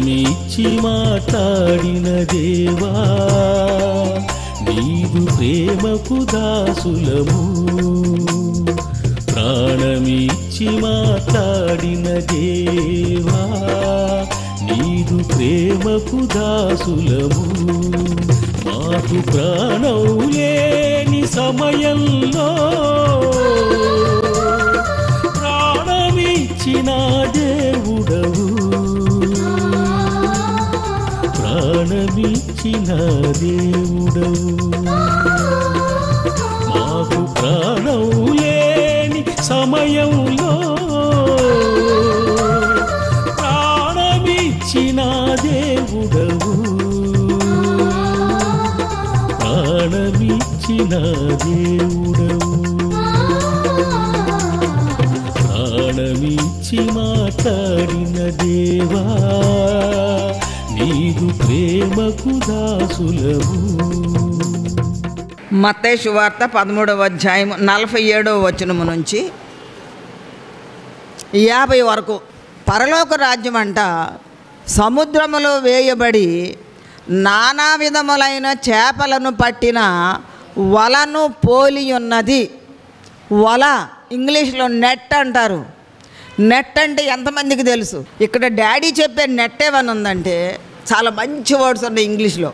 ప్రాణమిచ్చి మాట్లాడిన దేవా నీదు ప్రేమకు దాసులము. ప్రాణమిచ్చి మాట్లాడిన దేవా నీదు ప్రేమకు దాసులము. మాకు ప్రాణం లేని సమయంలో ప్రాణమిచ్చిన దేవుడవు. ప్రాణమిచ్చిన దేవుడవు. మాకు ప్రాణం లేని సమయంలో ప్రాణమిచ్చిన దేవుడవు. ప్రాణమిచ్చిన దేవుడవు. ప్రాణమిచ్చి మాట్లాడిన దేవా నీదు ప్రేమకు దాసులము. మత్తయి సువార్త 13వ అధ్యాయం 47వ వచనము నుంచి 50 వరకు. పరలోక రాజ్యం అంట సముద్రములో వేయబడి నానా విధములైన చేపలను పట్టిన వలను పోలి ఉన్నది. వల ఇంగ్లీష్లో నెట్ అంటారు. నెట్ అంటే ఎంతమందికి తెలుసు? ఇక్కడ డాడీ చెప్పే నెట్ ఏమని ఉందంటే చాలా మంచి వర్డ్స్ ఉన్నాయి ఇంగ్లీష్లో.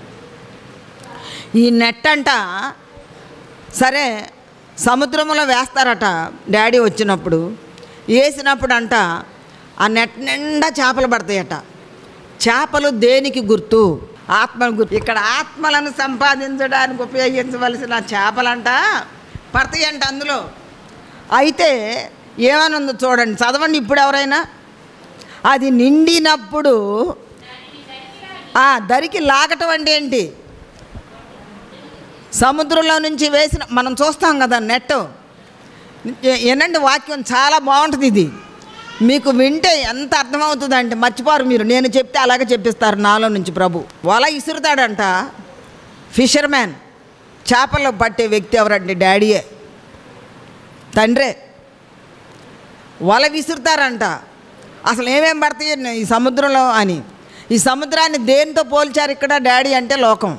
ఈ నెట్ అంట సరే సముద్రంలో వేస్తారట. డాడీ వచ్చినప్పుడు వేసినప్పుడు అంట ఆ నెట్ నిండా చేపలు పడతాయట. చేపలు దేనికి గుర్తు? ఆత్మను గుర్తు. ఇక్కడ ఆత్మలను సంపాదించడానికి ఉపయోగించవలసిన చేపలంట పడతాయంట అందులో. అయితే ఏమని ఉందో చూడండి, చదవండి ఇప్పుడు ఎవరైనా. అది నిండినప్పుడు దరికి లాగటం అంటే ఏంటి? సముద్రంలో నుంచి వేసిన మనం చూస్తాం కదా నెట్. ఏనండి వాక్యం చాలా బాగుంటుంది. ఇది మీకు వింటే ఎంత అర్థమవుతుంది అంటే మర్చిపోరు మీరు. నేను చెప్తే అలాగే చెప్పిస్తారు నాలో నుంచి ప్రభు. వల ఇసురుతాడంట ఫిషర్మ్యాన్. చేపలు పట్టే వ్యక్తి ఎవరండి? డాడీయే, తండ్రే. వల విసురుతారంట. అసలు ఏమేం పడతాయి ఈ సముద్రంలో అని. ఈ సముద్రాన్ని దేనితో పోల్చారు ఇక్కడ? డాడీ అంటే లోకం.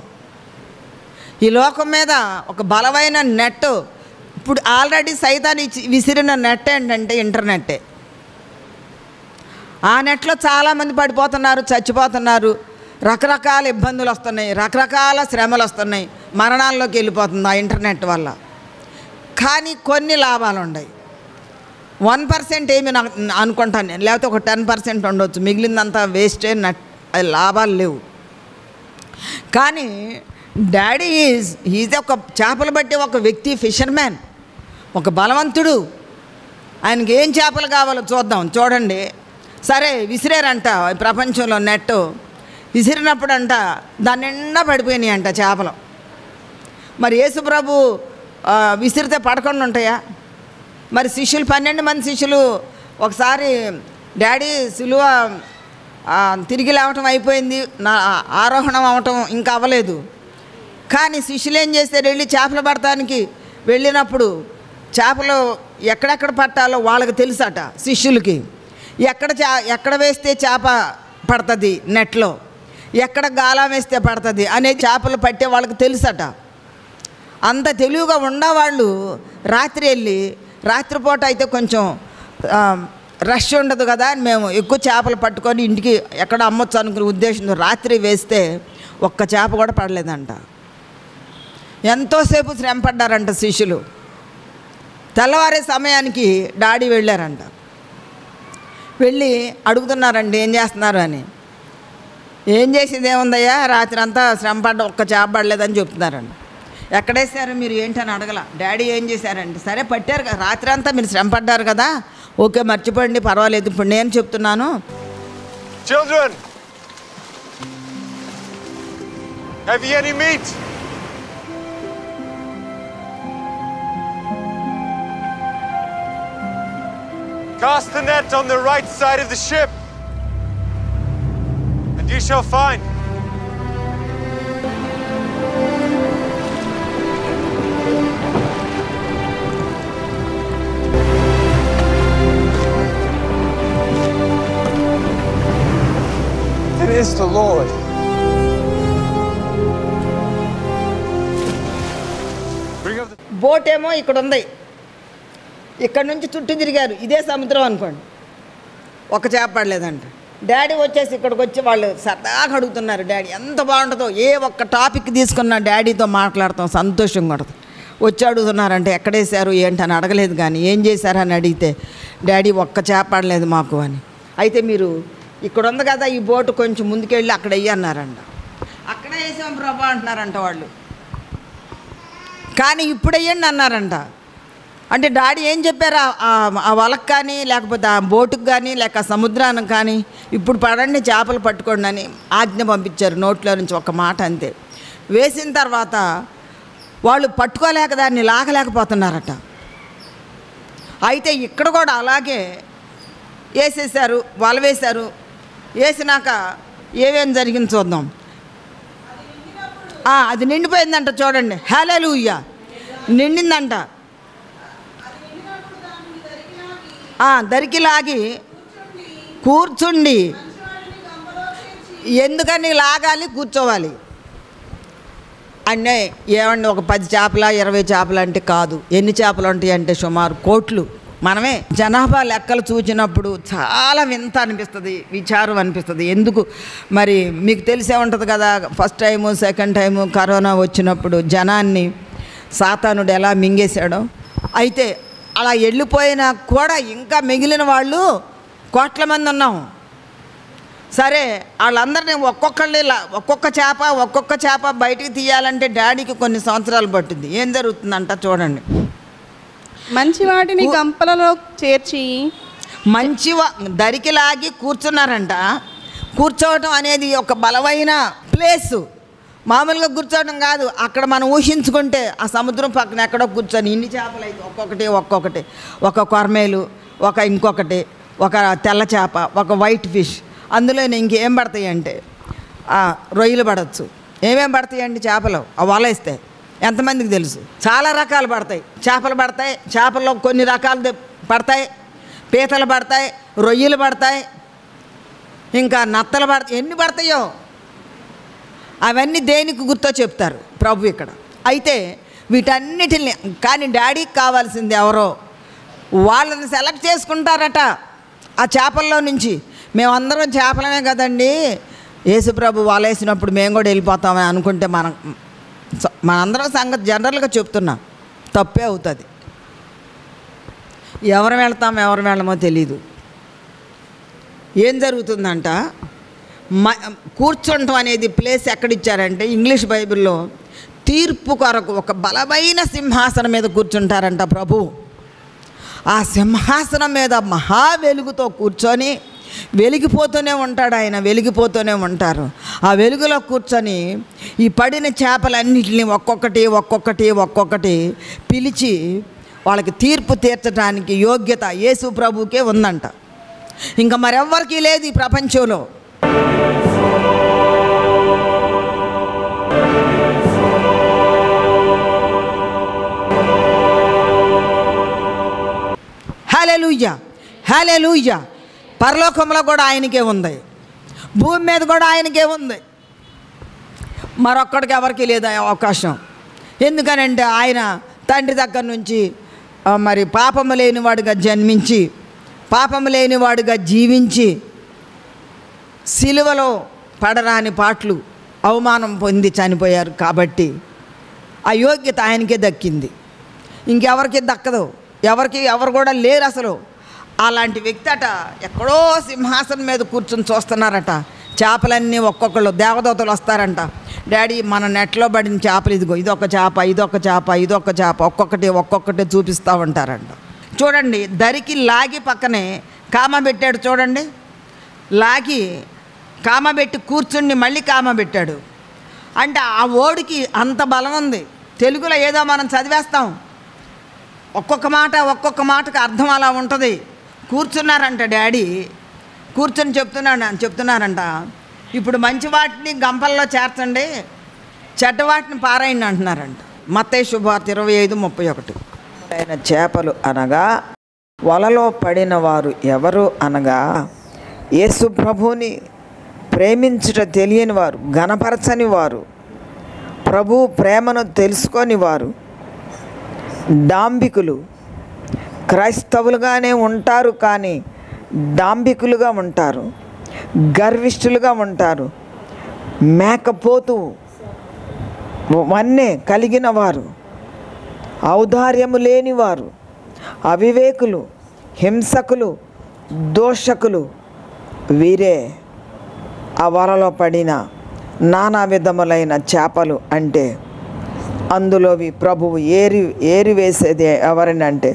ఈ లోకం మీద ఒక బలమైన నెట్. ఇప్పుడు ఆల్రెడీ సైతాన్ని విసిరిన నెట్ ఏంటంటే ఇంటర్నెట్టే. ఆ నెట్లో చాలామంది పడిపోతున్నారు, చచ్చిపోతున్నారు, రకరకాల ఇబ్బందులు వస్తున్నాయి, రకరకాల శ్రమలు వస్తున్నాయి, మరణాల్లోకి వెళ్ళిపోతుంది ఆ ఇంటర్నెట్ వల్ల. కానీ కొన్ని లాభాలు ఉన్నాయి. 1% ఏమి అనుకుంటాను నేను, లేకపోతే ఒక 10% ఉండొచ్చు. మిగిలిందంతా వేస్టే, లాభాలు లేవు. కానీ డాడీ ఈజ్ ఒక చేపలు బట్టి ఒక వ్యక్తి, ఫిషర్మ్యాన్, ఒక బలవంతుడు. ఆయనకి ఏం చేపలు కావాలో చూద్దాం. చూడండి, సరే విసిరారంట ప్రపంచంలో నెట్. విసిరినప్పుడు అంట దాని నిండా పడిపోయినాయి అంట చేపలు. మరి యేసుప్రభు విసిరితే పడకుండా ఉంటాయా? మరి శిష్యులు 12 మంది శిష్యులు ఒకసారి డాడీ సిలువ తిరిగి లేవటం అయిపోయింది, నా ఆరోహణం అవటం ఇంకా అవ్వలేదు. కానీ శిష్యులు ఏం చేస్తారు? వెళ్ళి చేపలు పడటానికి వెళ్ళినప్పుడు చేపలు ఎక్కడెక్కడ పట్టాలో వాళ్ళకి తెలుసట శిష్యులకి. ఎక్కడ వేస్తే చేప పడుతుంది నెట్లో, ఎక్కడ గాలం వేస్తే పడుతుంది అనేది చేపలు పట్టే వాళ్ళకి తెలుసట. అంత తెలివిగా ఉన్నవాళ్ళు రాత్రి వెళ్ళి, రాత్రిపూట అయితే కొంచెం రష్ ఉండదు కదా అని మేము ఎక్కువ చేపలు పట్టుకొని ఇంటికి ఎక్కడ అమ్మొచ్చు అనుకునే ఉద్దేశంతో రాత్రి వేస్తే ఒక్క చేప కూడా పడలేదంట. ఎంతోసేపు శ్రమ పడ్డారంట శిష్యులు. తెల్లవారే సమయానికి డాడీ వెళ్ళారంట. వెళ్ళి అడుగుతున్నారండి ఏం చేస్తున్నారు అని. ఏం చేసేది ఏముందయ్యా, రాత్రి అంతా శ్రమ పడ్డ ఒక్క చేప పడలేదని చెప్తున్నారండి. ఎక్కడేసారు మీరు ఏంటని అడగల. డాడీ ఏం చేశారండి? సరే పట్టారు కదా, రాత్రి అంతా మీరు శ్రమ పడ్డారు కదా, ఓకే మర్చిపోండి పర్వాలేదు. ఇప్పుడు నేను చెప్తున్నాను. Children, have you any meat? Cast the net on the right side of the ship, and you shall find. It is Lord. Bring up the... boat ఏమో ఇక్కడ ఉంది, ఇక్కడ నుంచి చుట్టూ తిరిగారు, ఇదే సముద్రం అనుకోండి, ఒక చేప పడలేదంట. డాడీ వచ్చేసి ఇక్కడికి వచ్చి వాళ్ళు సరదాగా అడుగుతున్నారు, డాడీ ఎంత బాగుంటుందో, ఏ ఒక్క టాపిక్ తీసుకున్నా డాడీతో మాట్లాడతాం, సంతోషంగా ఉంటుంది. వచ్చి అడుగుతున్నారంటే ఎక్కడేశారు ఏంటని అడగలేదు, కానీ ఏం చేశారని అడిగితే డాడీ ఒక్క చేప పడలేదు మాకు అని. అయితే మీరు ఇక్కడ ఉంది కదా ఈ బోటు, కొంచెం ముందుకెళ్ళి అక్కడ వెయ్యి అన్నారంట. అక్కడే వేసాం ప్రభా అంటున్నారంట వాళ్ళు, కానీ ఇప్పుడు వెయ్యండి అన్నారంట. అంటే డాడీ ఏం చెప్పారు ఆ వలకు కానీ లేకపోతే ఆ బోటుకు కానీ లేక సముద్రానికి కానీ, ఇప్పుడు పడండి చేపలు పట్టుకోండి అని ఆజ్ఞ పంపించారు, నోట్లో నుంచి ఒక మాట అంతే. వేసిన తర్వాత వాళ్ళు పట్టుకోలేక దాన్ని లాగలేకపోతున్నారట. అయితే ఇక్కడ కూడా అలాగే వేసేసారు, వల వేశారు. వేసినాక ఏమేం జరిగింది చూద్దాం. అది నిండిపోయిందంట, చూడండి. హల్లెలూయా, నిండిందంట. దరికి లాగి కూర్చుండి, ఎందుకని లాగాలి, కూర్చోవాలి అంటే ఏమండి ఒక 10 చేపల 20 చేపలు అంటే కాదు. ఎన్ని చేపలు ఉంటాయి అంటే సుమారు కోట్లు. మనమే జనాభా లెక్కలు చూసినప్పుడు చాలా వింత అనిపిస్తుంది, విచారం అనిపిస్తుంది. ఎందుకు మరి మీకు తెలిసే ఉంటుంది కదా, first time second time corona వచ్చినప్పుడు జనాన్ని సాతానుడు ఎలా మింగేశాడో. అయితే అలా వెళ్ళిపోయినా కూడా ఇంకా మిగిలిన వాళ్ళు కోట్ల మంది ఉన్నాం. సరే వాళ్ళందరినీ ఒక్కొక్క చేప బయటికి తీయాలంటే డాడీకి కొన్ని సంవత్సరాలు పట్టుద్ది. ఏం జరుగుతుందంట చూడండి. మంచి వాటిని గంపలలో చేర్చి దరికి లాగి కూర్చున్నారంట. కూర్చోవటం అనేది ఒక బలమైన ప్లేసు, మామూలుగా కూర్చోవడం కాదు. అక్కడ మనం ఊహించుకుంటే ఆ సముద్రం పక్కన ఎక్కడో కూర్చొని ఇన్ని చేపలు అయితే ఒక్కొక్కటి, ఒక కొరమేలు, ఒక ఇంకొకటి, ఒక తెల్ల చేప, ఒక వైట్ ఫిష్, అందులో ఇంకేం పడతాయి అంటే రొయ్యలు పడవచ్చు. ఏమేం పడతాయండి చేపలు ఆ వల వేస్తే ఎంతమందికి తెలుసు? చాలా రకాలు పడతాయి, చేపలు పడతాయి. చేపల్లో కొన్ని రకాలు పడతాయి, పీతలు పడతాయి, రొయ్యలు పడతాయి, ఇంకా నత్తలు పడతాయి. ఎన్ని పడతాయో అవన్నీ దేనికి గుర్తో చెప్తారు ప్రభు ఇక్కడ. అయితే వీటన్నిటిని కానీ డాడీకి కావాల్సింది ఎవరో వాళ్ళని సెలెక్ట్ చేసుకుంటారట ఆ చేపల్లో నుంచి. మేమందరం చేపలమే కదండి, యేసుప్రభు వాలేసినప్పుడు మేము కూడా వెళ్ళిపోతామని అనుకుంటే మనందరం సంగతి జనరల్గా చెప్తున్నాం, తప్పే అవుతుంది. ఎవరు వెళ్తాం ఎవరు వెళ్ళమో తెలీదు. ఏం జరుగుతుందంట, కూర్చోంటం అనేది ప్లేస్ ఎక్కడిచ్చారంటే ఇంగ్లీష్ బైబిల్లో తీర్పు కొరకు ఒక బలమైన సింహాసనం మీద కూర్చుంటారంట ప్రభు. ఆ సింహాసనం మీద మహా వెలుగుతో కూర్చొని వెలిగిపోతూనే ఉంటాడు ఆయన, వెలిగిపోతూనే ఉంటారు. ఆ వెలుగులో కూర్చొని ఈ పడిన చేపలన్నింటినీ ఒక్కొక్కటి పిలిచి వాళ్ళకి తీర్పు తీర్చడానికి యోగ్యత యేసు ప్రభుకే ఉందంట. ఇంకా మరెవ్వరికీ లేదు ఈ ప్రపంచంలో. హల్లెలూయా, హల్లెలూయా. పరలోకంలో కూడా ఆయనకే ఉంది, భూమి మీద కూడా ఆయనకే ఉంది. మరొక్కడికి ఎవరికి లేదు అవకాశం. ఎందుకనంటే ఆయన తండ్రి దగ్గర నుంచి మరి పాపము లేనివాడుగా జన్మించి పాపము లేనివాడుగా జీవించి సిలువలో పడరాని పాటలు అవమానం పొంది చనిపోయారు. కాబట్టి ఆ యోగ్యత ఆయనకే దక్కింది, ఇంకెవరికి దక్కదు. ఎవరు కూడా లేరు అసలు. అలాంటి వ్యక్తి అట ఎక్కడో సింహాసనం మీద కూర్చొని చూస్తున్నారట. చేపలన్నీ ఒక్కొక్కళ్ళు దేవదూతలు వస్తారంట. డాడీ మన నెట్లో పడిన చేపలు ఇదిగో, ఇదొక చేప, ఒక్కొక్కటి చూపిస్తూ ఉంటారంట. చూడండి, దరికి లాగి పక్కనే కామ పెట్టాడు. చూడండి, లాగి కామ పెట్టి కూర్చుని మళ్ళీ కామ పెట్టాడు. అంటే ఆ ఓడికి అంత బలం ఉంది. తెలుగులో ఏదో మనం చదివేస్తాం, ఒక్కొక్క మాటకు అర్థం అలా ఉంటుంది. కూర్చున్నారంట డాడీ, కూర్చొని చెప్తున్నారంట, ఇప్పుడు మంచి వాటిని గంపల్లో చేర్చండి, చెడ్డ వాటిని పారాయండి అంటున్నారంట. మత్తయి శుభవార్త 25:31. ఆయన చేపలు అనగా వలలో పడిన వారు ఎవరు అనగా యేసు ప్రభువుని ప్రేమించుట తెలియని వారు, ఘనపరచని వారు, ప్రభు ప్రేమను తెలుసుకొని వారు, డాంబికులు, క్రైస్తవులుగానే ఉంటారు కానీ డాంబికులుగా ఉంటారు, గర్విష్ఠులుగా ఉంటారు, మేకపోతు వన్నే కలిగిన వారు, ఔదార్యము లేనివారు, అవివేకులు, హింసకులు, దోషకులు, వీరే ఆ వలలో పడిన నానా విధములైన చేపలు. అంటే అందులోవి ప్రభువు ఏరివేసేది ఎవరిని అంటే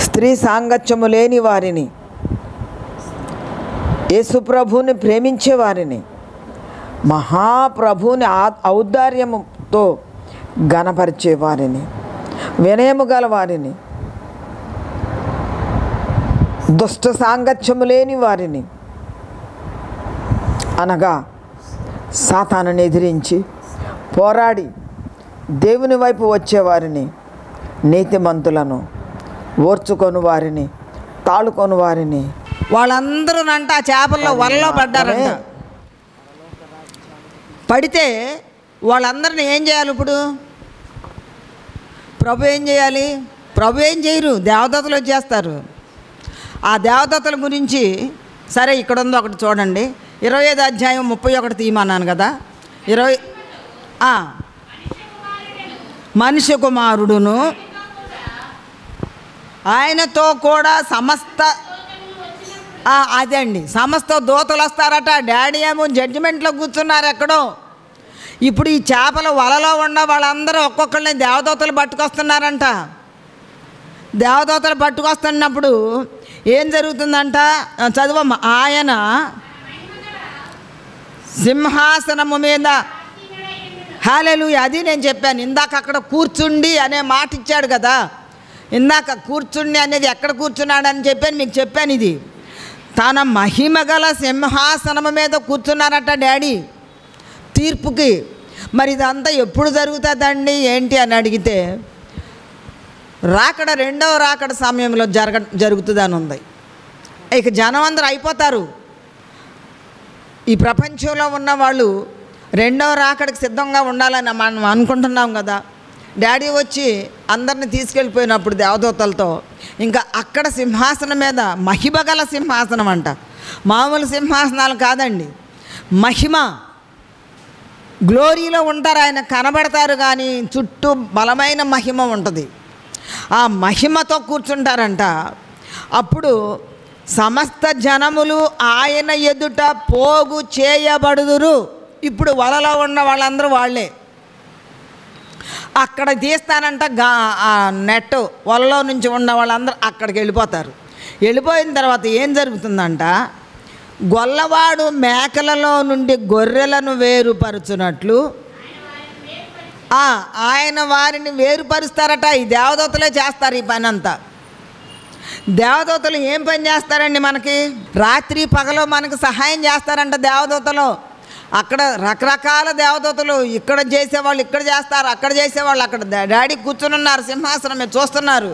స్త్రీ సాంగత్యము లేని వారిని, యేసుప్రభుని ప్రేమించే వారిని, మహాప్రభుని ఔదార్యముతో ఘనపరిచే వారిని, వినయము గల వారిని, దుష్ట సాంగత్యము లేని వారిని, అనగా సాతానుని ఎదిరించి పోరాడి దేవుని వైపు వచ్చేవారిని, నీతిమంతులను, ఓర్చుకొని వారిని, తాళుకొని వారిని, వాళ్ళందరూ అంట ఆ చేపల్లో వలలో పడ్డారంట. పడితే వాళ్ళందరిని ఏం చేయాలి? ఇప్పుడు ప్రభు ఏం చేయాలి? ప్రభు ఏం చేయరు, దేవదూతలు వచ్చేస్తారు. ఆ దేవదూతల గురించి సరే ఇక్కడ ఉందో ఒకటి చూడండి. 25 అధ్యాయం 31 తీయమన్నాను కదా. 20 మనిషి కుమారుడును ఆయనతో కూడా అదే అండి సమస్త దూతలు వస్తారట. డాడీ ఏమో జడ్జిమెంట్లో కూర్చున్నారు ఎక్కడో. ఇప్పుడు ఈ చేపల వలలో ఉన్న వాళ్ళందరూ ఒక్కొక్కరిని దేవదూతలు పట్టుకొస్తున్నారంట. దేవదూతలు పట్టుకొస్తున్నప్పుడు ఏం జరుగుతుందంట చదువమ్మ. ఆయన సింహాసనము మీద హల్లెలూయా. అది నేను చెప్పాను ఇందాక, అక్కడ కూర్చుండి అనే మాట ఇచ్చాడు కదా. ఇందాక కూర్చుండి అనేది ఎక్కడ కూర్చున్నాడని చెప్పాను, మీకు చెప్పాను. ఇది తన మహిమ గల సింహాసనము మీద కూర్చున్నారట డాడీ తీర్పుకి. మరి ఇదంతా ఎప్పుడు జరుగుతుందండి ఏంటి అని అడిగితే రాకడ, రెండవ రాకడ సమయంలో జరుగుతుందని ఉంది. ఇక జనం అందరూ అయిపోతారు. ఈ ప్రపంచంలో ఉన్న వాళ్ళు రెండవ రాకడికి సిద్ధంగా ఉండాలని మనం అనుకుంటున్నాం కదా. డాడీ వచ్చి అందరిని తీసుకెళ్ళిపోయినప్పుడు దేవదూతలతో ఇంకా అక్కడ సింహాసనం మీద మహిమ గల సింహాసనం అంట. మామూలు సింహాసనాలు కాదండి, మహిమ గ్లోరీలో ఉంటారు. ఆయన కనబడతారు కానీ చుట్టూ బలమైన మహిమ ఉంటుంది. ఆ మహిమతో కూర్చుంటారంట. అప్పుడు సమస్త జనములు ఆయన ఎదుట పోగు చేయబడుదురు. ఇప్పుడు వలలో ఉన్న వాళ్ళందరూ వాళ్ళే. అక్కడ తీస్తానంట నెట్ వలలో నుంచి ఉన్న వాళ్ళందరూ అక్కడికి వెళ్ళిపోతారు. వెళ్ళిపోయిన తర్వాత ఏం జరుగుతుందంట, గొల్లవాడు మేకలలో నుండి గొర్రెలను వేరుపరుచున్నట్లు ఆయన వారిని వేరుపరుస్తారట. ఈ దేవదూతలే చేస్తారు ఈ పని అంతా. దేవదూతలు ఏం పని చేస్తారండి? మనకి రాత్రి పగలు మనకు సహాయం చేస్తారంట దేవదూతలు. అక్కడ రకరకాల దేవదూతలు, ఇక్కడ చేసేవాళ్ళు ఇక్కడ చేస్తారు, అక్కడ చేసేవాళ్ళు అక్కడ. డాడీ కూర్చుని ఉన్నారు సింహాసనం మీద చూస్తున్నారు.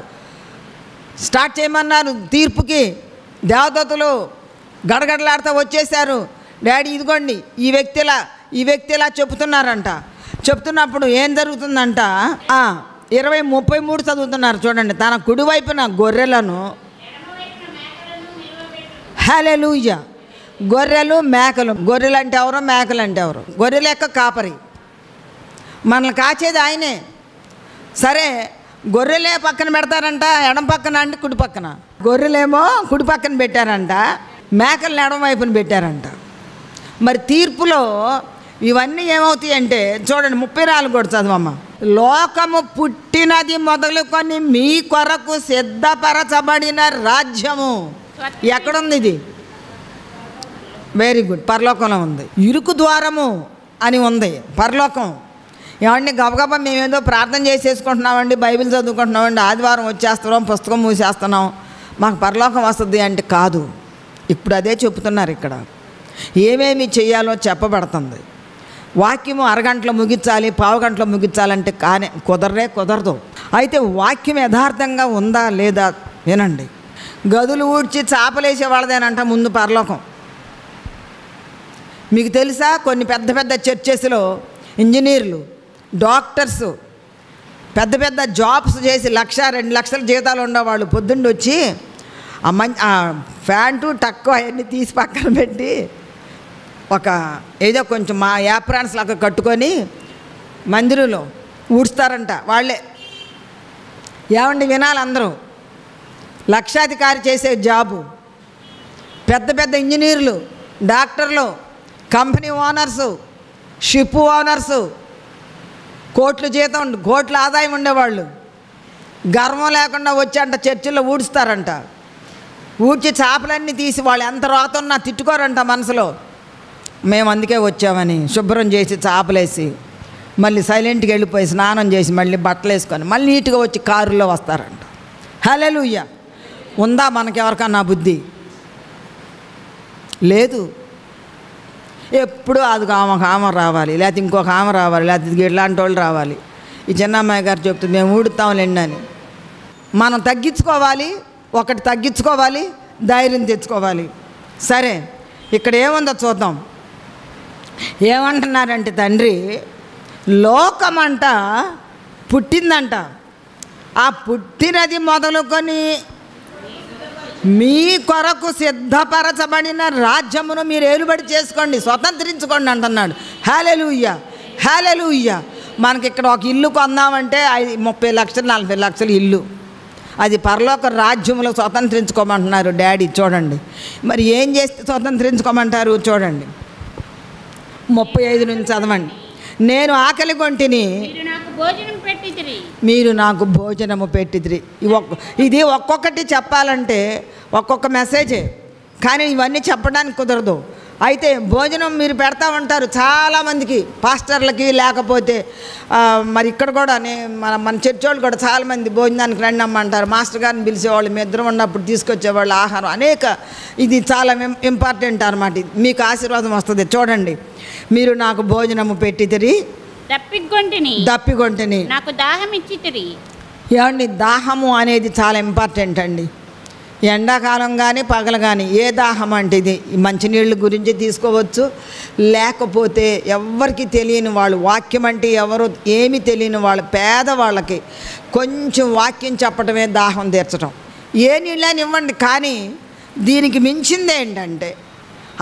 స్టార్ట్ చేయమన్నారు తీర్పుకి. దేవదూతలు గడగడలాడుతూ వచ్చేసారు. డాడీ ఇదిగోండి ఈ వ్యక్తిలా చెబుతున్నారంట. చెప్తున్నప్పుడు ఏం జరుగుతుందంట 20:33 చదువుతున్నారు చూడండి. తన కుడివైపున గొర్రెలను, హల్లెలూయా, గొర్రెలు మేకలు. గొర్రెలు అంటే ఎవరో, మేకలు అంటే ఎవరు? గొర్రెల యొక్క కాపరి, మనల్ని కాచేది ఆయనే. సరే, గొర్రెలే పక్కన పెడతారంట, ఎడం పక్కన అంటే కుడి పక్కన. గొర్రెలేమో కుడి పక్కన పెట్టారంట, మేకలను ఎడం వైపున పెట్టారంట. మరి తీర్పులో ఇవన్నీ ఏమవుతాయి అంటే చూడండి 34 కూడా చదవమ్మ. లోకము పుట్టినది మొదలుకొని మీ కొరకు సిద్ధపరచబడిన రాజ్యము ఎక్కడుంది? ఇది వెరీ గుడ్, పరలోకంలో ఉంది. ఇరుకు ద్వారము అని ఉంది పరలోకం. ఏమండి గబగబా మేమేదో ప్రార్థన చేసేసుకుంటున్నామండి, బైబిల్ చదువుకుంటున్నామండి, ఆదివారం వచ్చేస్తున్నాం, పుస్తకం మూసేస్తున్నాం, మాకు పరలోకం వస్తుంది అంటే కాదు. ఇప్పుడు అదే చెప్తున్నారు ఇక్కడ. ఏమేమి చేయాలో చెప్పబడుతుంది. వాక్యము అరగంటలో ముగించాలి, పావుగంటలో ముగించాలంటే కానీ కుదరదు. అయితే వాక్యం యథార్థంగా ఉందా లేదా వినండి. గదులు ఊడ్చి చాపలేసే వాళ్ళదేనంట ముందు పరలోకం. మీకు తెలుసా, కొన్ని పెద్ద పెద్ద చర్చెస్లో ఇంజనీర్లు, డాక్టర్సు, పెద్ద పెద్ద జాబ్స్ చేసి 1,00,000, 2,00,000 జీతాలు ఉండేవాళ్ళు పొద్దున్న వచ్చి ఆ ప్యాంటు తక్కువ అవన్నీ తీసి పక్కన పెట్టి ఏదో కొంచెం మా యాప్రాన్స్ లాగా కట్టుకొని మందిరంలో ఊడుస్తారంట వాళ్ళే. ఏమండి వినాలి అందరూ, లక్షాధికారి చేసే జాబు, పెద్ద పెద్ద ఇంజనీర్లు, డాక్టర్లు, కంపెనీ ఓనర్సు, షిప్ ఓనర్సు, కోట్లు జీతం, కోట్ల ఆదాయం ఉండేవాళ్ళు గర్వం లేకుండా వచ్చి అంట చర్చిల్లో ఊడుస్తారంట. ఊడ్చి చేపలన్నీ తీసి వాళ్ళు ఎంత రాతున్నా తిట్టుకోరంట మనసులో. మేము అందుకే వచ్చామని శుభ్రం చేసి చేపలేసి మళ్ళీ సైలెంట్గా వెళ్ళిపోయి స్నానం చేసి మళ్ళీ బట్టలు వేసుకొని మళ్ళీ నీట్గా వచ్చి కారులో వస్తారంట. హల్లెలూయా. ఉందా మనకెవరికన్నా బుద్ధి? లేదు. ఎప్పుడు అది ఆమె రావాలి, లేకపోతే ఇంకొక ఆమె రావాలి, లేకపోతే ఇలాంటి వాళ్ళు రావాలి. ఈ చిన్నమ్మాయి గారు చెప్తుంది మేము ఊడుతాంలేండి అని. మనం తగ్గించుకోవాలి, ఒకటి తగ్గించుకోవాలి, ధైర్యం తెచ్చుకోవాలి. సరే, ఇక్కడ ఏముందో చూద్దాం. ఏమంటున్నారంటే తండ్రి, లోకమంట పుట్టిందంట, ఆ పుట్టినది మొదలుకొని మీ కొరకు సిద్ధపరచబడిన రాజ్యమును మీరు ఏలుబడి చేసుకోండి, స్వతంత్రించుకోండి అంటున్నాడు. హల్లెలూయా, హల్లెలూయా. మనకి ఇక్కడ ఒక ఇల్లు కొందామంటే 30 లక్షలు 40 లక్షలు ఇల్లు, అది పరలోక రాజ్యములో స్వతంత్రించుకోమంటున్నారు డాడీ. చూడండి మరి ఏం చేస్తే స్వతంత్రించుకోమంటారు చూడండి. 35 నుంచి చదవండి. నేను ఆకలి కొంటిని, మీరు నాకు భోజనము పెట్టిదిరి. ఇది ఒక్కొక్కటి చెప్పాలంటే ఒక్కొక్క మెసేజే, కానీ ఇవన్నీ చెప్పడానికి కుదరదు. అయితే భోజనం మీరు పెడతా ఉంటారు చాలామందికి, పాస్టర్లకి, లేకపోతే మరి ఇక్కడ కూడా మన చర్చ్ వాళ్ళు కూడా చాలామంది భోజనానికి రండి అమ్మంటారు. మాస్టర్ గారిని పిలిచేవాళ్ళు, మీ ఇద్దరం ఉన్నప్పుడు తీసుకొచ్చేవాళ్ళు ఆహారం అనేక. ఇది చాలా ఇంపార్టెంట్ అన్నమాట. మీకు ఆశీర్వాదం వస్తుంది. చూడండి, మీరు నాకు భోజనము పెట్టితిరి, దప్పిగొంటిని, నాకు దాహం ఇచ్చితిరి. ఏమండి, దాహము అనేది చాలా ఇంపార్టెంట్ అండి. ఎండాకాలం కానీ పగలు కానీ ఏ దాహం అంటే ఇది మంచినీళ్ళ గురించి తీసుకోవచ్చు, లేకపోతే ఎవరికి తెలియని వాళ్ళు, వాక్యం అంటే ఎవరు ఏమి తెలియని వాళ్ళు, పేదవాళ్ళకి కొంచెం వాక్యం చెప్పడమే దాహం తీర్చడం. ఏ నీళ్ళని ఇవ్వండి, కానీ దీనికి మించింది ఏంటంటే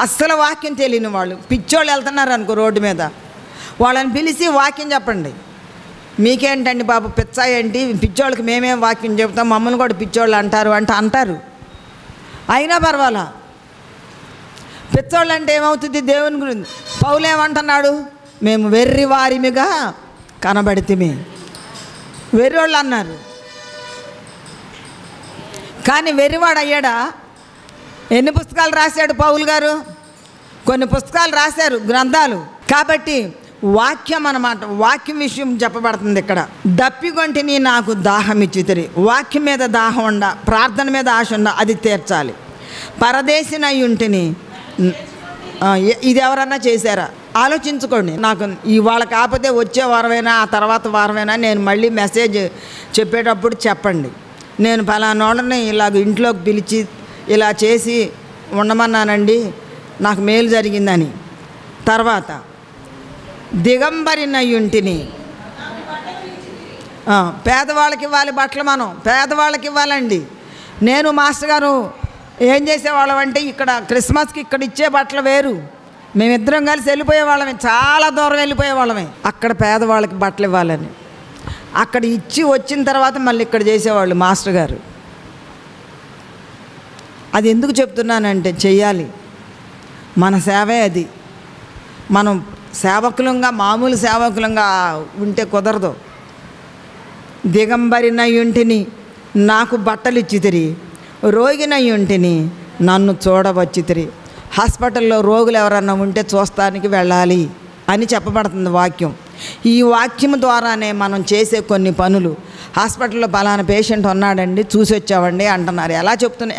అస్సలు వాక్యం తెలియని వాళ్ళు, పిచ్చోళ్ళు వెళ్తున్నారు అనుకో రోడ్డు మీద, వాళ్ళని పిలిచి వాక్యం చెప్పండి. మీకేంటండి బాబు పిచ్చ ఏంటి, పిచ్చోళ్ళకి మేమేం వాక్యం చెప్తాం, మమ్మల్ని కూడా పిచ్చోళ్ళు అంటారు అంటే అంటారు. అయినా పర్వాలా. పిచ్చోళ్ళు అంటే ఏమవుతుంది దేవుని గురించి? పౌలు ఏమంటున్నాడు? మేము వెర్రి వారిమిగా కనబడితిమి. వెర్రోళ్ళు అన్నారు, కానీ వెర్రివాడు అయ్యాడా? ఎన్ని పుస్తకాలు రాశాడు పౌలు గారు? కొన్ని పుస్తకాలు రాశారు, గ్రంథాలు. కాబట్టి వాక్యం అన్నమాట, వాక్యం విషయం చెప్పబడుతుంది ఇక్కడ. దప్పిగొంటిని నాకు దాహం ఇచ్చితిరి. వాక్యం మీద దాహం ఉండ, ప్రార్థన మీద ఆశ ఉండ, అది తీర్చాలి. పరదేశినై ఉంటిని. ఇది ఎవరన్నా చేశారా? ఆలోచించుకోండి. నాకు ఇవాళ కాకపోతే వచ్చే వారమైనా ఆ తర్వాత వారమైనా నేను మళ్ళీ మెసేజ్ చెప్పేటప్పుడు చెప్పండి, నేను ఫలానోళ్ళని ఇలాగ ఇంట్లోకి పిలిచి ఇలా చేసి ఉండమన్నానండి, నాకు మేలు జరిగిందని. తర్వాత దిగంబరినయ్యుంటిని. పేదవాళ్ళకి ఇవ్వాలి బట్టలు, మనం పేదవాళ్ళకి ఇవ్వాలండి. నేను మాస్టర్ గారు ఏం చేసేవాళ్ళం అంటే ఇక్కడ క్రిస్మస్కి ఇక్కడ ఇచ్చే బట్టలు వేరు, మేమిద్దరం కలిసి వెళ్ళిపోయేవాళ్ళమే, చాలా దూరం వెళ్ళిపోయేవాళ్ళమే అక్కడ పేదవాళ్ళకి బట్టలు ఇవ్వాలని. అక్కడ ఇచ్చి వచ్చిన తర్వాత మళ్ళీ ఇక్కడ చేసేవాళ్ళు మాస్టర్ గారు. అది ఎందుకు చెప్తున్నానంటే చెయ్యాలి, మన సేవే అది. మనం సేవకులంగా మామూలు సేవకులంగా ఉంటే కుదరదు. దిగంబరినయ్యుంటిని నాకు బట్టలు ఇచ్చితిరి, రోగినయ్యుంటిని నన్ను చూడవచ్చితిరి. హాస్పిటల్లో రోగులు ఎవరన్నా ఉంటే చూస్తానికి వెళ్ళాలి అని చెప్పబడుతుంది వాక్యం. ఈ వాక్యం ద్వారానే మనం చేసే కొన్ని పనులు. హాస్పిటల్లో పలానా పేషెంట్ ఉన్నాడండి చూసి వచ్చామండి అంటున్నారు.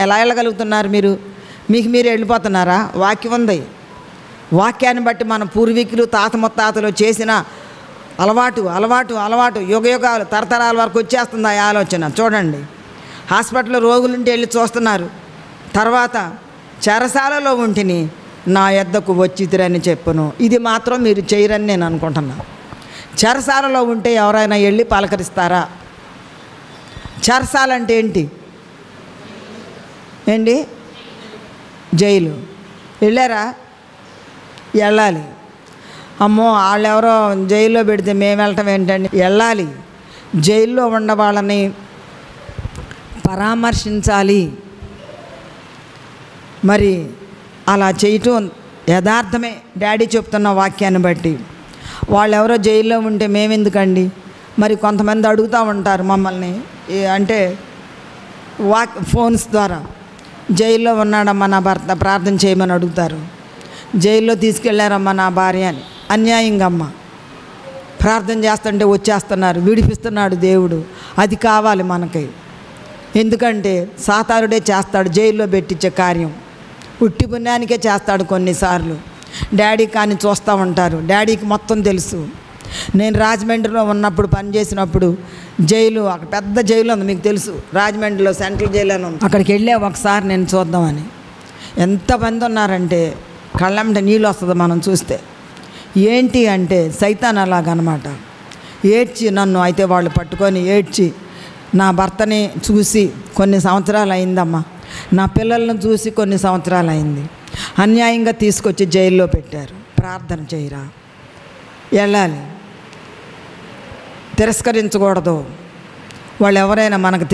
ఎలా వెళ్ళగలుగుతున్నారు మీరు? మీకు మీరు వెళ్ళిపోతున్నారా? వాక్యం ఉంది. వాక్యాన్ని బట్టి మన పూర్వీకులు తాత ముత్తాతలు చేసిన అలవాటు యుగయుగాలు తరతరాల వరకు వచ్చేస్తుంది ఆ ఆలోచన. చూడండి, హాస్పిటల్లో రోగులుంటే వెళ్ళి చూస్తున్నారు. తర్వాత చెరసాలలో ఉంటిని నా యొద్దకు వచ్చితిరని చెప్పును. ఇది మాత్రం మీరు చేయరని నేను అనుకుంటున్నాను. చెరసాలలో ఉంటే ఎవరైనా వెళ్ళి పలకరిస్తారా? చెరసాల అంటే ఏంటి ఏంటి? జైలు. వెళ్ళారా? వెళ్ళాలి. అమ్మో వాళ్ళెవరో జైల్లో పెడితే మేము వెళ్ళటం ఏంటండి? వెళ్ళాలి. జైల్లో ఉన్న వాళ్ళని పరామర్శించాలి. మరి అలా చేయటం యథార్థమే డాడీ చెప్తున్న వాక్యాన్ని బట్టి. వాళ్ళెవరో జైల్లో ఉంటే మేమెందుకండి? మరి కొంతమంది అడుగుతూ ఉంటారు మమ్మల్ని, అంటే ఫోన్స్ ద్వారా, జైల్లో ఉన్నాడమ్మా నా భర్త, ప్రార్థన చేయమని అడుగుతారు. జైల్లో తీసుకెళ్ళారమ్మా నా భార్య అని. అన్యాయంగా అమ్మ, ప్రార్థన చేస్తుంటే వచ్చేస్తున్నారు, విడిపిస్తున్నాడు దేవుడు. అది కావాలి మనకి. ఎందుకంటే సాతానుడే చేస్తాడు జైల్లో పెట్టించే కార్యం. ఉట్టి పుణ్యానికే చేస్తాడు కొన్నిసార్లు. డాడీ కానీ చూస్తూ ఉంటారు, డాడీకి మొత్తం తెలుసు. నేను రాజమండ్రిలో ఉన్నప్పుడు పనిచేసినప్పుడు జైలు, అక్కడ పెద్ద జైలు ఉంది, మీకు తెలుసు, రాజమండ్రిలో సెంట్రల్ జైలు అని ఉంది. అక్కడికి వెళ్ళే ఒకసారి నేను చూద్దామని. ఎంతమంది ఉన్నారంటే కళ్ళంట నీళ్ళు వస్తుంది మనం చూస్తే. ఏంటి అంటే సైతాన్ అలాగనమాట. ఏడ్చి నన్ను అయితే వాళ్ళు పట్టుకొని ఏడ్చి, నా భర్తని చూసి కొన్ని సంవత్సరాలు అయిందమ్మా, నా పిల్లలను చూసి కొన్ని సంవత్సరాలు అయింది, అన్యాయంగా తీసుకొచ్చి జైల్లో పెట్టారు. ప్రార్థన చేయరా? వెళ్ళాలి. తిరస్కరించకూడదు. వాళ్ళు ఎవరైనా మనకు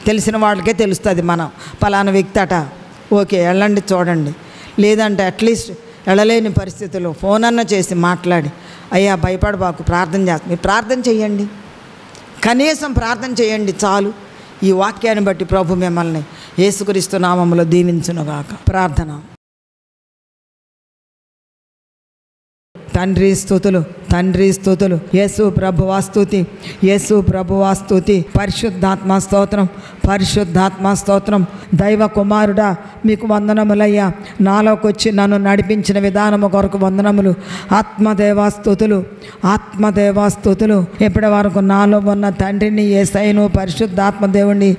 తెలిసిన వాళ్ళకే తెలుస్తుంది మనం పలానా వ్యక్తి అట, ఓకే వెళ్ళండి చూడండి. లేదంటే అట్లీస్ట్ వెళ్ళలేని పరిస్థితుల్లో ఫోన్ అన్న చేసి మాట్లాడి, అయ్యా భయపడబాకు, ప్రార్థన చేస్తాను. మీరు ప్రార్థన చేయండి, కనీసం ప్రార్థన చేయండి చాలు. ఈ వాక్యాన్ని బట్టి ప్రభు మిమ్మల్ని యేసుక్రీస్తు నామములో దీవించునుగాక. ప్రార్థన. తండ్రి స్తుతులు, తండ్రి స్తుతులు. యేసు ప్రభువా స్తుతి, యేసు ప్రభువా స్తుతి. పరిశుద్ధాత్మ స్తోత్రం, పరిశుద్ధాత్మ స్తోత్రం. దైవ కుమారుడా మీకు వందనములయ్యా. నాలోకి వచ్చి నన్ను నడిపించిన విధానము కొరకు వందనములు. ఆత్మదేవాస్తుతులు, ఆత్మదేవాస్తుతులు. ఇప్పటి వరకు నాలో ఉన్న తండ్రిని, యేసయ్యను, పరిశుద్ధాత్మ దేవుణ్ణి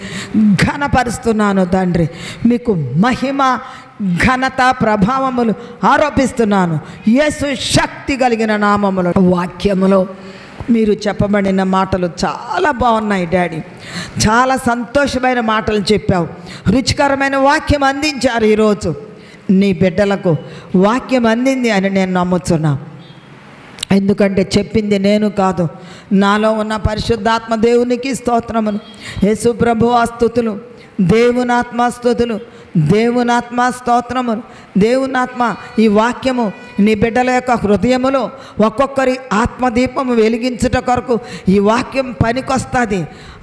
ఘనపరుస్తున్నాను తండ్రి. మీకు మహిమ, ఘనత, ప్రభావములు ఆరోపిస్తున్నాను యేసు శక్తి కలిగిన నామములో. వాక్యములో మీరు చెప్పబడిన మాటలు చాలా బాగున్నాయి డాడీ. చాలా సంతోషమైన మాటలు చెప్పావు. రుచికరమైన వాక్యం అందించారు. ఈరోజు నీ బిడ్డలకు వాక్యం అందింది అని నేను నమ్ముతున్నా. ఎందుకంటే చెప్పింది నేను కాదు, నాలో ఉన్న పరిశుద్ధాత్మ దేవునికి స్తోత్రములు. యేసు ప్రభువా స్తుతులు, దేవునాత్మ స్తుతులు, దేవునాత్మ స్తోత్రములు. దేవునాత్మ ఈ వాక్యము నీ బిడ్డల యొక్క హృదయములో ఒక్కొక్కరి ఆత్మదీపము వెలిగించుట కొరకు ఈ వాక్యం పనికొస్తుంది.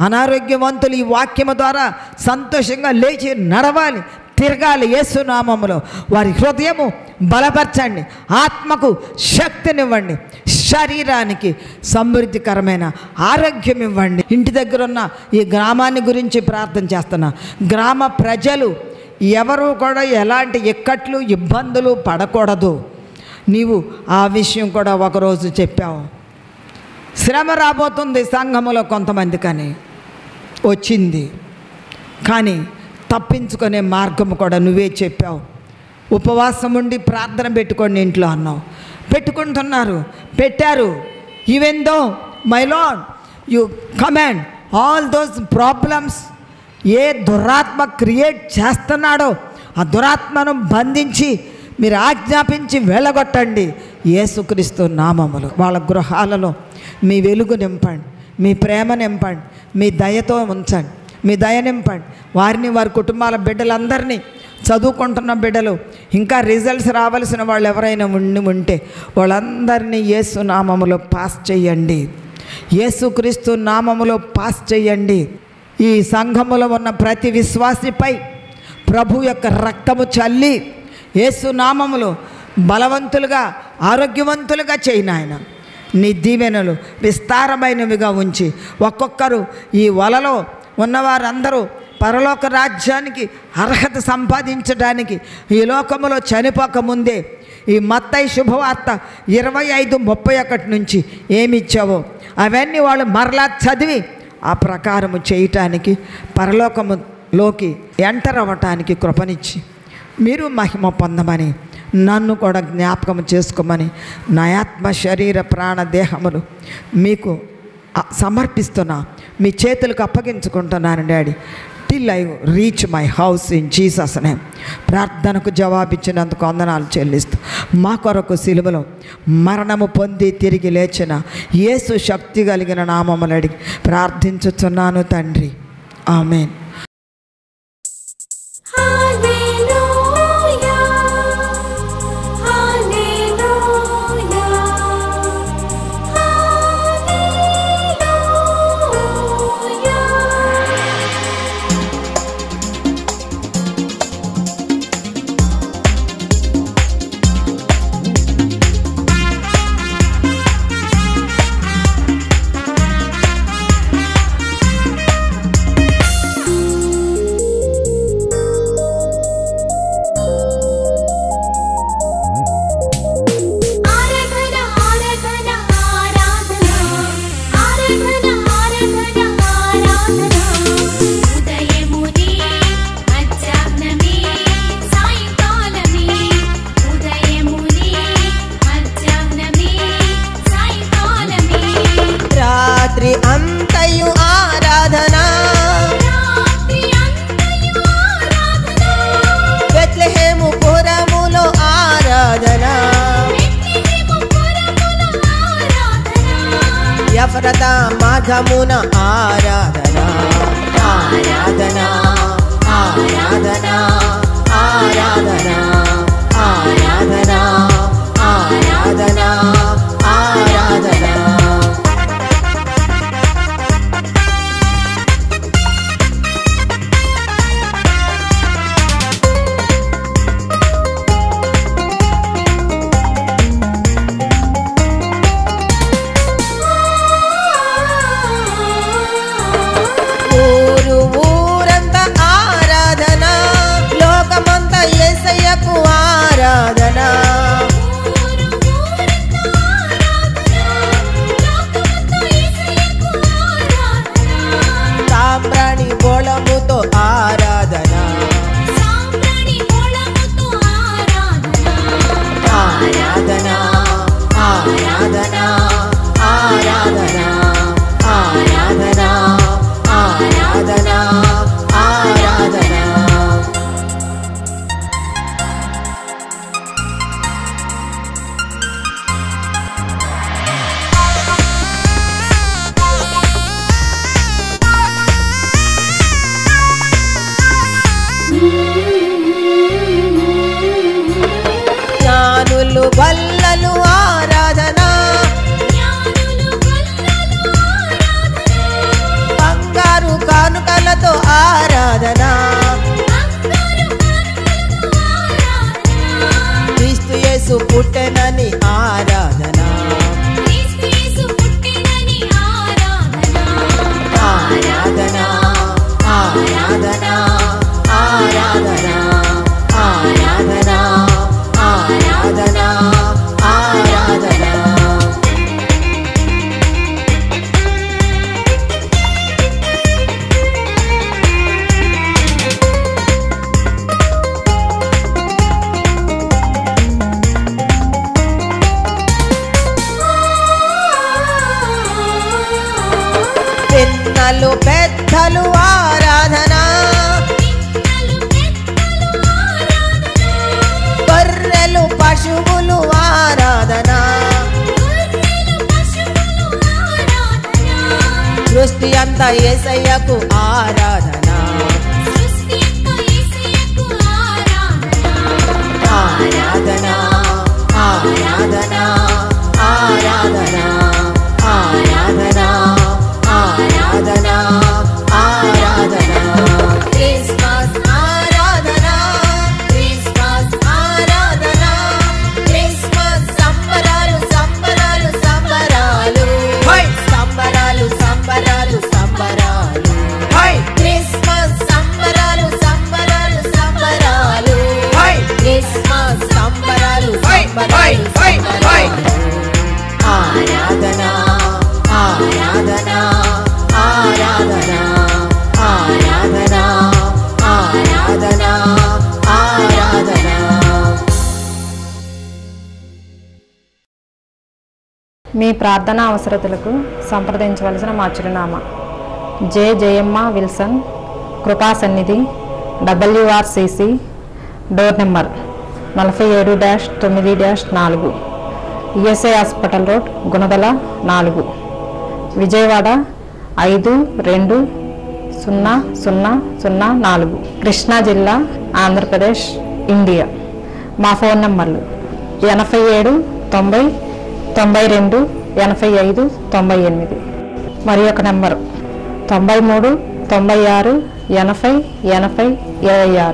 అనారోగ్యవంతులు ఈ వాక్యము ద్వారా సంతోషంగా లేచి నడవాలి, తిరగాలి. యేసునామములో వారి హృదయము బలపరచండి, ఆత్మకు శక్తినివ్వండి, శరీరానికి సమృద్ధికరమైన ఆరోగ్యం ఇవ్వండి. ఇంటి దగ్గర ఉన్న ఈ గ్రామాన్ని గురించి ప్రార్థన చేస్తున్నా. గ్రామ ప్రజలు ఎవరు కూడా ఎలాంటి ఇక్కట్లు, ఇబ్బందులు పడకూడదు. నీవు ఆ విషయం కూడా ఒకరోజు చెప్పావు. శ్రమ రాబోతుంది సంఘములో కొంతమంది, కానీ వచ్చింది, కానీ తప్పించుకునే మార్గము కూడా నువ్వే చెప్పావు. ఉపవాసం ఉండి ప్రార్థన పెట్టుకోండి ఇంట్లో అన్నావు. పెట్టుకుంటున్నారు, పెట్టారు. Even though my lord you command all those problems. ఏ దురాత్మ క్రియేట్ చేస్తున్నాడో ఆ దురాత్మను బంధించి మీరు ఆజ్ఞాపించి వెళ్ళగొట్టండి యేసుక్రీస్తు నామములో. వాళ్ళ గృహాలలో మీ వెలుగు నింపండి, మీ ప్రేమ నింపండి, మీ దయతో ఉంచండి, మీ దయ నింపండి. వారిని, వారి కుటుంబాల బిడ్డలందరినీ, చదువుకుంటున్న బిడ్డలు, ఇంకా రిజల్ట్స్ రావాల్సిన వాళ్ళు ఎవరైనా ఉంటే వాళ్ళందరినీ యేసు నామములో పాస్ చేయండి, యేసుక్రీస్తు నామములో పాస్ చేయండి. ఈ సంఘములో ఉన్న ప్రతి విశ్వాసిపై ప్రభు యొక్క రక్తము చల్లి యేసు నామములో బలవంతులుగా, ఆరోగ్యవంతులుగా చేయి నాయన. నీ దీవెనలు విస్తారమైనవిగా ఉంచి ఒక్కొక్కరు ఈ వలలో ఉన్నవారందరూ పరలోక రాజ్యానికి అర్హత సంపాదించడానికి ఈ లోకములో చనిపోకముందే ఈ మత్తయి శుభవార్త 25:31 నుంచి ఏమిచ్చావో అవన్నీ వాళ్ళు మరలా చదివి ఆ ప్రకారము చేయటానికి, పరలోకములోకి ఎంటర్ అవ్వటానికి కృపనిచ్చి మీరు మహిమ పొందమని నన్ను కూడా జ్ఞాపకం చేసుకోమని నా ఆత్మ శరీర ప్రాణ దేహములు మీకు సమర్పిస్తున్నా, మీ చేతులకు అప్పగించుకుంటున్నాను daddy. Till I reach my house in Jesus name. ప్రార్థనకు జవాబిచ్చినందుకు వందనాలు చెల్లిస్తూ మా కొరకు సిలువలో మరణము పొంది తిరిగి లేచిన యేసు శక్తి కలిగిన నామములు అడిగి ప్రార్థించుచున్నాను తండ్రి, ఆమేన్. అంతయు ఆరాధన, బెత్లెహేము పురములో ఆరాధన, ఎఫ్రతా మాఘమున ఆరాధన, ఆరాధన ఆరాధన ఆరాధన ఆరాధన ఆరాధన ఆరాధన. ఊరంతా ఆరాధన, లోకమంతా యేసయ్యకు ఆరాధన, సాంబ్రాణి బోళముతో ఆరాధన, ఆరాధన ఆరాధన ఆరాధన ఆరాధన ఆరాధన ఆరాధన. జ్ఞానులు వల్లలు ఆరాధన, బంగారు కానుకలతో ఆరాధన, క్రీస్తు యేసు పుట్టెనని ఆరాధన, ఆరాధన ఆరాధన ఆరాధన ఆరాధన ఆరాధన ఆరాధన. చిన్నలు పెద్దలు ఆరాధన, బర్రెలు పశువులు ఆరాధన, సృష్టి అంతా యేసయ్యకు ఆరాధన, ఆరాధన ఆరాధన ఆరాధన ఆరాధన ఆరాధన ఆరాధన. క్రిస్మస్ ఆరాధన, క్రిస్మస్ ఆరాధన, క్రిస్మస్ సంబరాలు సంబరాలు సంబరాలు, సంబరాలు సంబరాలు సంబరాలు, క్రిస్మస్ మీ ప్రార్థనా అవసరతలకు సంప్రదించవలసిన మా చిరునామా జే జయమ్మ విల్సన్ కృపా సన్నిధి WRCC door number 47-9-4 USA hospital road Gunadala 4 Vijayawada 520004 Krishna జిల్లా ఆంధ్రప్రదేశ్ ఇండియా. మా ఫోన్ నంబర్లు 87 90 92 85 98 మరి ఒక నెంబరు 93 96 80 80 26.